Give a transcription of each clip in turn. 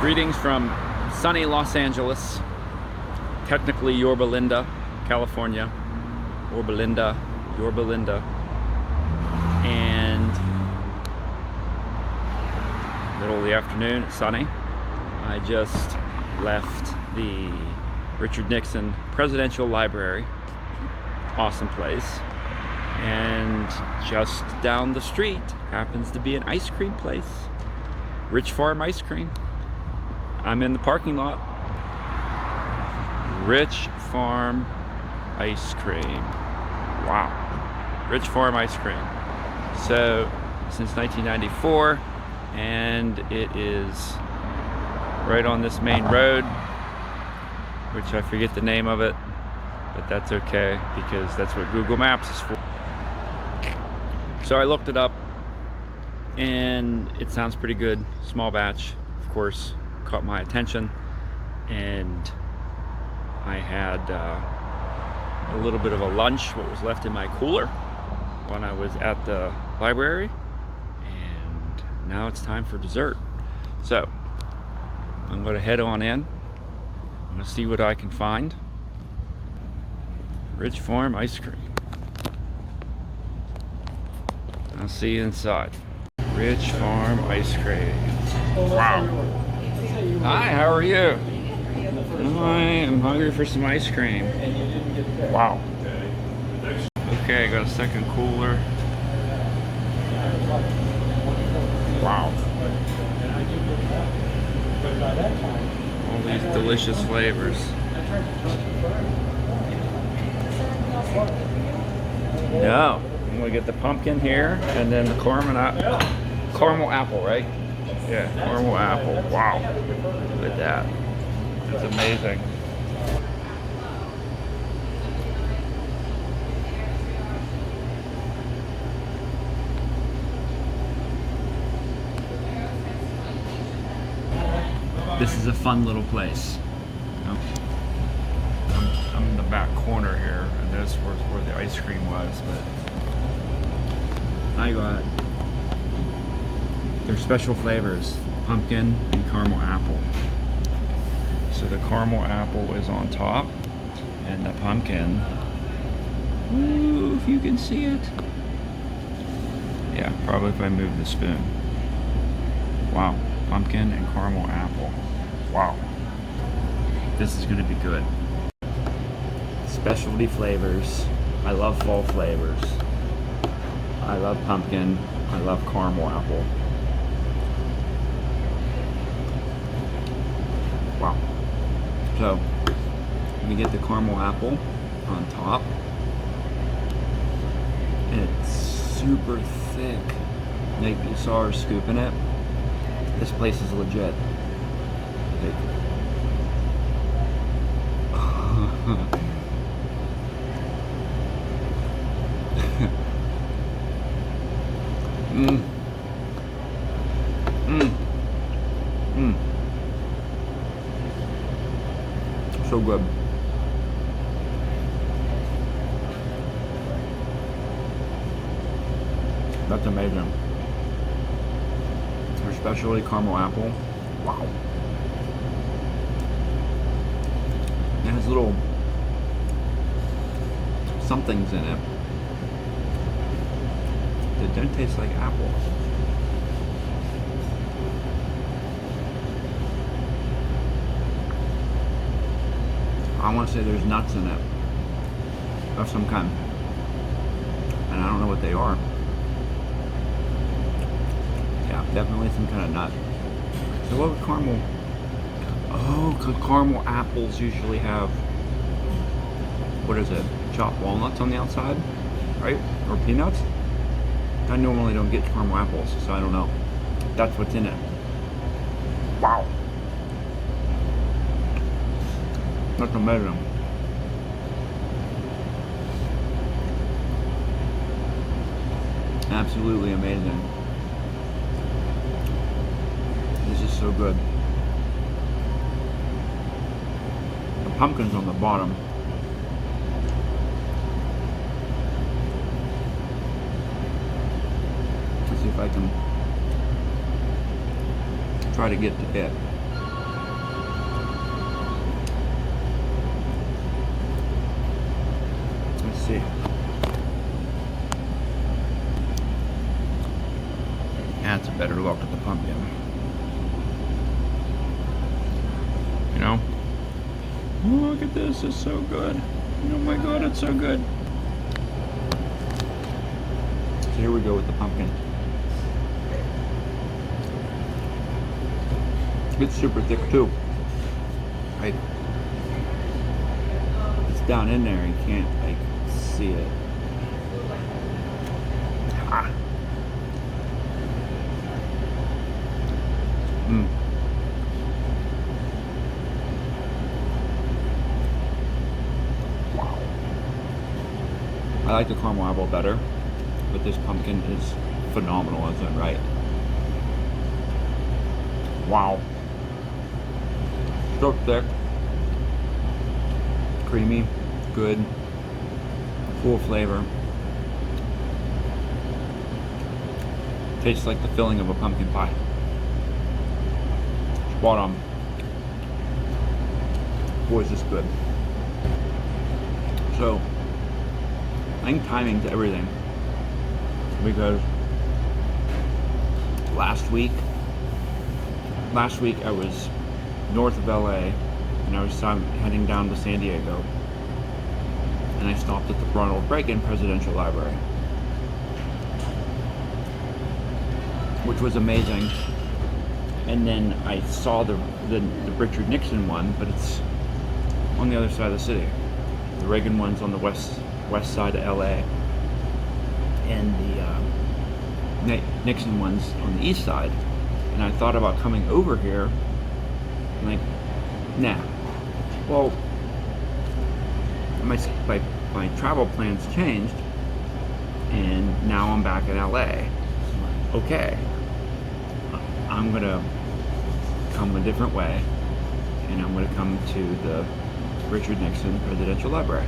Greetings from sunny Los Angeles, technically Yorba, California. Yorba, and middle of the afternoon, it's sunny. I just left the Richard Nixon Presidential Library, awesome place, and just down the street happens to be an ice cream place, Rich Farm Ice Cream. I'm in the parking lot. Rich Farm Ice Cream. Wow. Rich Farm Ice Cream. So, since 1994, and it is right on this main road, which I forget the name of it, but that's okay because that's what Google Maps is for. So I looked it up and it sounds pretty good. Small batch, of course, caught my attention, and I had a little bit of a lunch, what was left in my cooler when I was at the library, and now it's time for dessert. So I'm going to head on in. I'm going to see what I can find. Rich Farm Ice Cream. I'll see you inside. Rich Farm Ice Cream. Wow. Hi, how are you? I am hungry for some ice cream. Wow. Okay, I got a second cooler. Wow. All these delicious flavors. No, I'm gonna get the pumpkin here, and then the caramel apple, right? Yeah, caramel apple. Wow, look at that. It's amazing. This is a fun little place. I'm in the back corner here, and this was where the ice cream was, but I got their special flavors, pumpkin and caramel apple. So the caramel apple is on top, and the pumpkin, ooh, if you can see it. Yeah, probably if I move the spoon. Wow, pumpkin and caramel apple. Wow, this is gonna be good. Specialty flavors. I love fall flavors. I love pumpkin. I love caramel apple. Wow. So, let me get the caramel apple on top. And it's super thick. Like you saw her scooping it. This place is legit. So good. That's amazing. Their specialty caramel apple. Wow. It has little somethings in it that don't taste like apples. I want to say there's nuts in it of some kind, and I don't know what they are. Yeah, definitely some kind of nut. So what would caramel? Oh, because caramel apples usually have, what is it? Chopped walnuts on the outside, right? Or peanuts? I normally don't get caramel apples, so I don't know. That's what's in it. Wow. That's amazing. Absolutely amazing. This is so good. The pumpkin's on the bottom. Let's see if I can try to get to it. see. That's a better look at the pumpkin. You know? Look at this, it's so good. Oh my god, it's so good. So here we go with the pumpkin. It's super thick too. Like, it's down in there, you can't like see it. Ah. Mm. Wow. I like the caramel apple better, but this pumpkin is phenomenal, isn't it, right? Wow. So thick, creamy, good, full flavor. Tastes like the filling of a pumpkin pie. Spot on. Boy, is this good. So, I think timing's everything, because last week I was north of LA, and I was heading down to San Diego, and I stopped at the Ronald Reagan Presidential Library, which was amazing. And then I saw the Richard Nixon one, but it's on the other side of the city. The Reagan one's on the west side of LA, and the Nixon one's on the east side. And I thought about coming over here. Like, nah. Well, my travel plans changed, and now I'm back in LA. Okay, I'm gonna come a different way, and I'm gonna come to the Richard Nixon Presidential Library.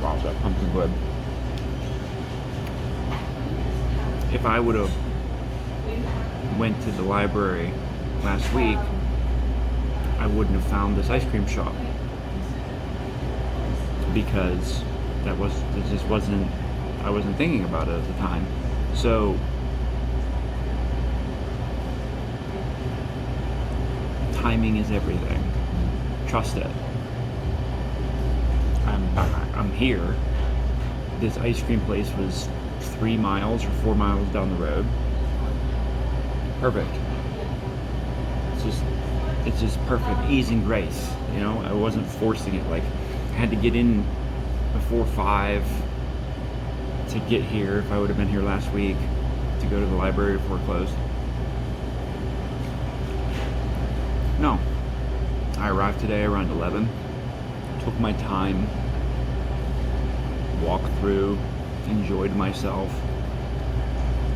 Wow, that pumpkin good. If I would have went to the library last week, I wouldn't have found this ice cream shop, because I wasn't thinking about it at the time. So timing is everything. Trust it. I'm here. This ice cream place was 3 miles or 4 miles down the road. Perfect. It's just perfect ease and grace. You know, I wasn't forcing it. Like, I had to get in before 5 to get here. If I would have been here last week to go to the library before it closed. No. I arrived today around 11. Took my time, walked through, enjoyed myself,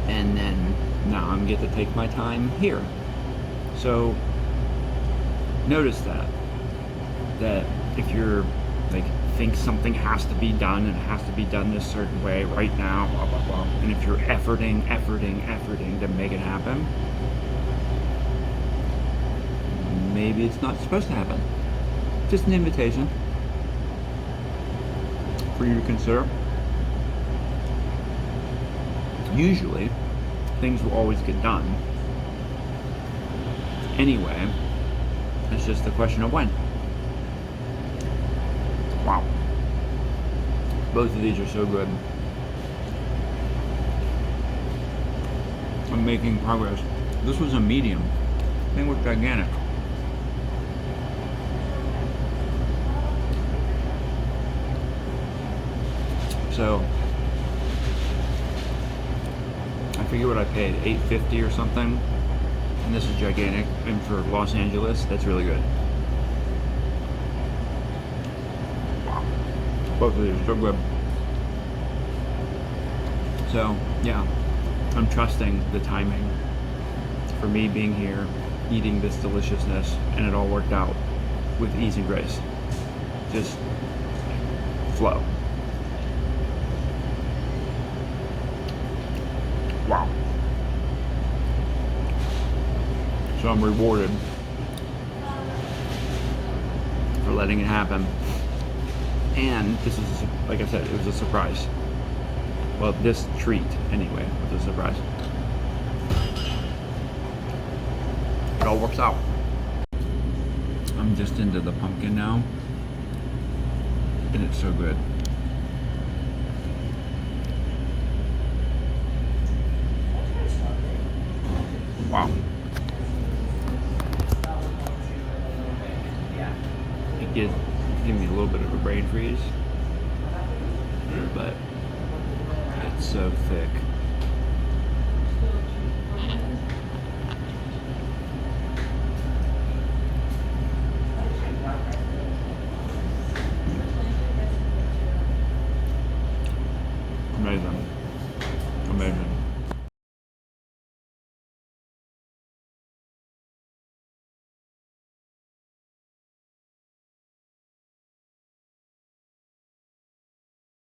and then now I'm get to take my time here. So notice that if you're like think something has to be done and it has to be done this certain way right now, blah blah blah, and if you're efforting to make it happen, maybe it's not supposed to happen. Just an invitation for you to consider. Usually things will always get done anyway. It's just a question of when. Wow. Both of these are so good. I'm making progress. This was a medium. Thing was gigantic. So I forget what I paid, $8.50 or something. And this is gigantic, and for Los Angeles, that's really good. Wow. Both of these are so good. So, yeah, I'm trusting the timing for me being here, eating this deliciousness, and it all worked out with ease and grace. Just flow. Wow. So I'm rewarded for letting it happen. And this is, like I said, it was a surprise. Well, this treat, anyway, was a surprise. It all works out. I'm just into the pumpkin now. And it's so good. Wow. It gives me a little bit of a brain freeze.